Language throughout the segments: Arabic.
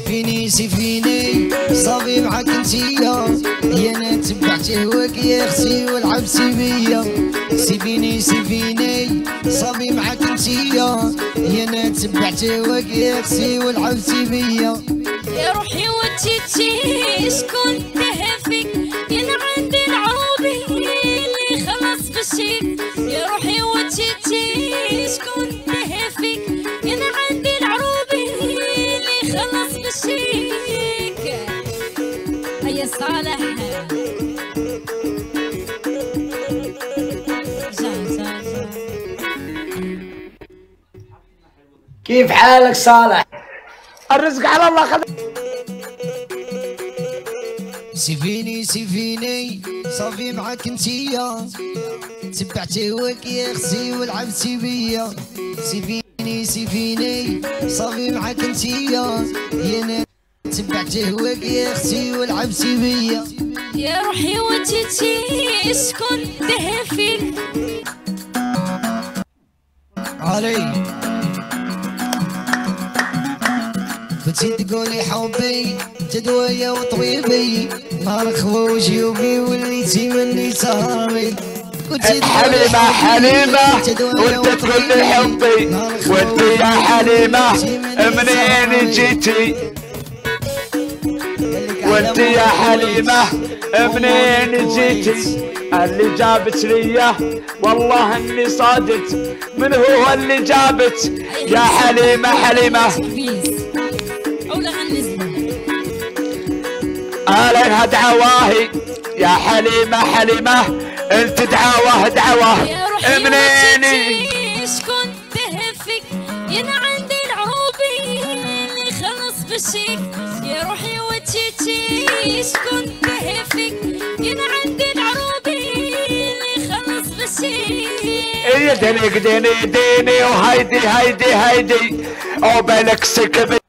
سيفيني سيفيني صافي معاك انتيا، يا انا تبعت هواك يا اختي والعبتي بيا. سيفيني سيفيني صافي معاك انتيا، يا انا تبعت هواك يا اختي والعبتي بيا. يا روحي وجيتي شكون تهفيك، انا عندي العروبي اللي خلص بالشيك. يا روحي وجيتي شكون تهفيك، انا عندي العروبي اللي خلص بالشيك. هيا صالح كيف حالك صالح؟ الرزق على الله خذ. سيفيني سيفيني صافي معاك انتيا، تبعت هواك يا اختي ولعبتي بيا. سيفيني سيفيني صافي معاك انتيا، يا انا تبعت هواك يا اختي ولعبتي بيا. يا روحي وجيتي شكون تهفيك. علي كنتي تقولي حبي جدوية وطبيبي، نهار خوا وجيوبي وليتي مني تهربي. حليمة حليمة وانت تقولي حبي، وانت يا حليمة منين جيتي؟ وانت يا حليمة منين جيتي؟ اللي جابت ليا والله اني صادت، من هو اللي جابت يا حليمة حليمة؟ عليها دعواهي يا حليمة حليمة، انت دعواه دعواه منين؟ شكون تهفك، انا عندي العروبي اللي خلص بالشيك. يا روحي وجيتي شكون تهفك، انا عندي العروبي اللي خلص بالشيك. يا ديني ديني ديني وهيدي هيدي هيدي، عقبالك سكبت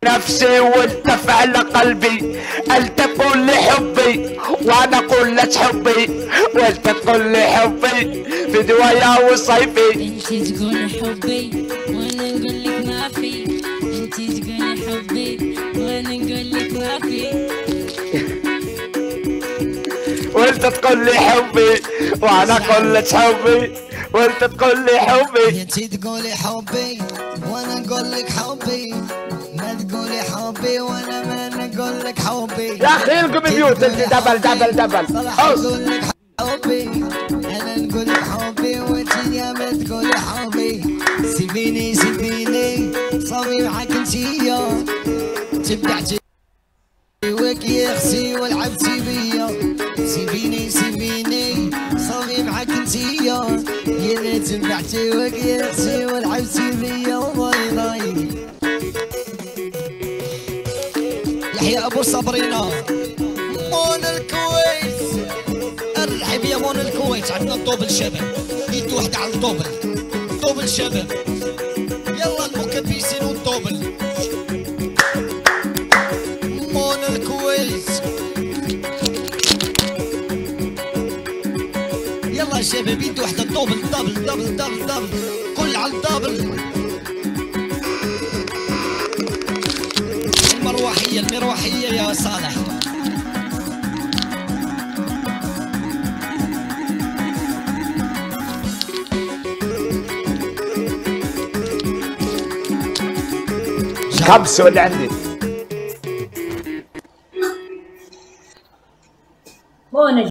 نفسي وانت فعل قلبي. انت تقول لي حبي وانا اقول لك حبي، وانت تقول لي حبي في دوايا وصيفي. انت تقول حبي وانا نقول لك ما في، انت تقول حبي وانا نقول لك ما في. وانت تقول لي حبي وانا اقول لك حبي، وانت تقول لي حبي. انت تقولي حبي وانا نقول لك حبي، ما تقولي حبي وانا ما نقول لك حبي. يا اخي القم ميوت انت دبل دبل دبل. اقول لك حبي انا نقول لك حبي وانت يا ما تقولي حبي. سيبيني سيبيني صافي معاك انتيا، تبعتي هواك يا اختي ولعبتي بيا. سيبيني سيبيني صافي معاك انتيا، يا اللي تبعتي هواك يا اختي ولعبتي بيا. والله ضايق يحيى ابو صبرينا مون الكويت. ارحب يا مون الكويت، عندنا الطوبل شباب، يد واحدة على الطوبل، طوبل شباب يلا المكبسين والطوبل. مون الكويت يلا يا شباب، يد واحدة الطوبل، دبل دبل دبل دبل كل على الدبل. المروحية المروحية يا صالح. خمسة اللي عندي. مونج